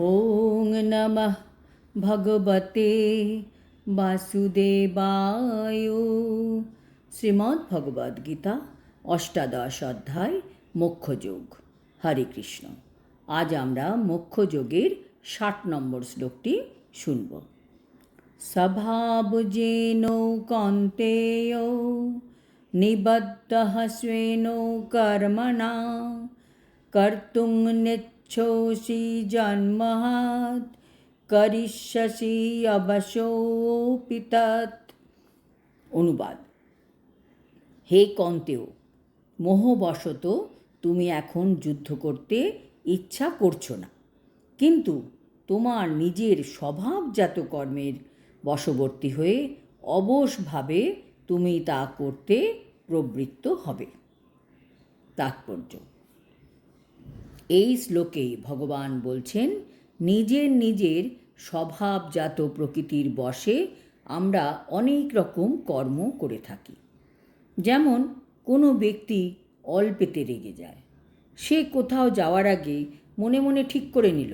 ওং নমঃ ভগবতে বাসুদেবায়। শ্রীমদ্ ভগবদ্ গীতা অষ্টাদশ অধ্যায় মোক্ষযোগ। হরে কৃষ্ণ। আজ আমরা মোক্ষযোগের 60 নম্বর শ্লোকটি শুনব। স্বভাবজেন কৌন্তেয় নিবদ্ধঃ স্বেন কর্মণা কর্তুং নেচ্ছসি জন্মহাৎ করিষ্যসি অবশ্যোপি তৎ। অনুবাদ: হে কৌন্তেয়, মোহবশত তুমি এখন যুদ্ধ করতে ইচ্ছা করছো না, কিন্তু তোমার নিজের স্বভাবজাত কর্মের বশবর্তী হয়ে অবশভাবে তুমি তা করতে প্রবৃত্ত হবে। তাৎপর্য: এই শ্লোকে ভগবান বলছেন, নিজের নিজের স্বভাবজাত প্রকৃতির বশে আমরা অনেক রকম কর্ম করে থাকি। যেমন কোনো ব্যক্তি অল্পেতে রেগে যায়। সে কোথাও যাওয়ার আগে মনে মনে ঠিক করে নিল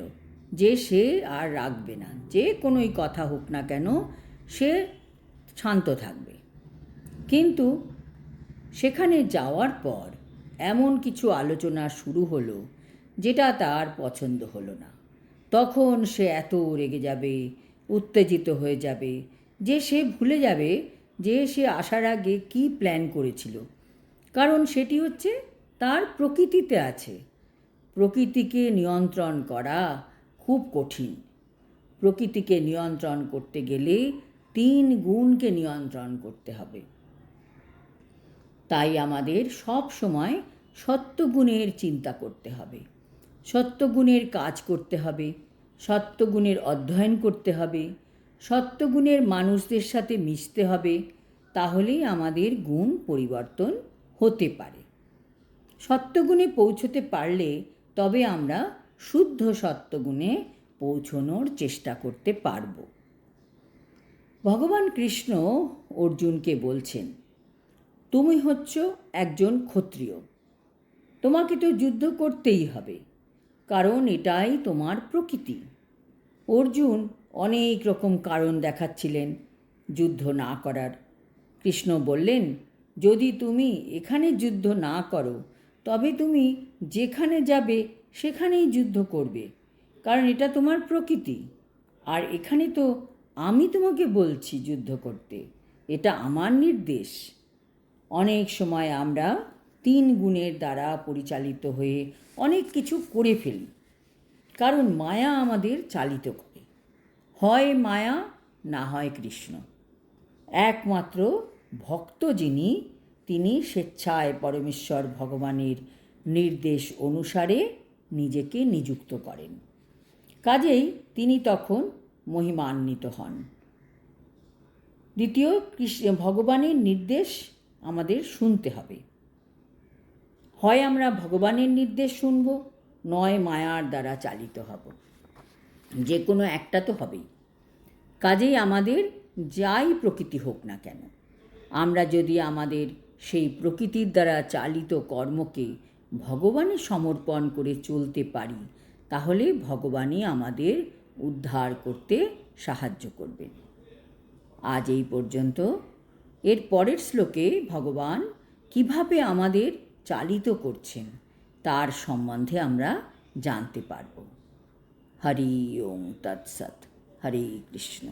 যে সে আর রাখবে না, যে কোনোই কথা হোক না কেন সে শান্ত থাকবে। কিন্তু সেখানে যাওয়ার পর এমন কিছু আলোচনা শুরু হলো যেটা তার পছন্দ হলো না। তখন সে এত রেগে যাবে, উত্তেজিত হয়ে যাবে যে সে ভুলে যাবে যে সে আসার আগে কি প্ল্যান করেছিল। কারণ সেটি হচ্ছে তার প্রকৃতিতে আছে। প্রকৃতিকে নিয়ন্ত্রণ করা খুব কঠিন। প্রকৃতিকে নিয়ন্ত্রণ করতে গেলে 3 গুণকে নিয়ন্ত্রণ করতে হবে। তাই আমাদের সব সময় সত্যগুণের চিন্তা করতে হবে, সত্যগুণের কাজ করতে হবে, সত্যগুণের অধ্যয়ন করতে হবে, সত্যগুণের মানুষদের সাথে মিশতে হবে। তাহলেই আমাদের গুণ পরিবর্তন হতে পারে। সত্যগুণে পৌঁছতে পারলে তবে আমরা শুদ্ধ সত্যগুণে পৌঁছনোর চেষ্টা করতে পারব। ভগবান কৃষ্ণ অর্জুনকে বলছেন, তুমি হচ্ছ একজন ক্ষত্রিয়, তোমাকে তো যুদ্ধ করতেই হবে, কারণ এটাই তোমার প্রকৃতি। অর্জুন অনেক রকম কারণ দেখাচ্ছিলেন যুদ্ধ না করার। কৃষ্ণ বললেন, যদি তুমি এখানে যুদ্ধ না করো তবে তুমি যেখানে যাবে সেখানেই যুদ্ধ করবে, কারণ এটা তোমার প্রকৃতি। আর এখানে তো আমি তোমাকে বলছি যুদ্ধ করতে, এটা আমার নির্দেশ। অনেক সময় আমরা 3 গুণের দ্বারা পরিচালিত হয়ে অনেক কিছু করে ফেলি, কারণ মায়া আমাদের চালিত করে। হয় মায়া, না হয় কৃষ্ণ। একমাত্র ভক্ত যিনি, তিনি স্বেচ্ছায় পরমেশ্বর ভগবানের নির্দেশ অনুসারে নিজেকে নিযুক্ত করেন। কাজেই তিনি তখন মহিমান্বিত হন। দ্বিতীয়, ভগবানের নির্দেশ আমাদের শুনতে হবে। হয় আমরা ভগবানের নির্দেশ শুনব, নয় মায়ার দ্বারা চালিত হব। যে কোনো একটা তো হবেই। কাজেই আমাদের যাই প্রকৃতি হোক না কেন, আমরা যদি আমাদের সেই প্রকৃতির দ্বারা চালিত কর্মকে ভগবানে সমর্পণ করে চলতে পারি, তাহলে ভগবানই আমাদের উদ্ধার করতে সাহায্য করবেন। আজ এই পর্যন্ত। এর পরের শ্লোকে ভগবান কিভাবে আমাদের চালিত করছেন তার সম্বন্ধে আমরা জানতে পারব। হরি ওম তৎসৎ। হরে কৃষ্ণ।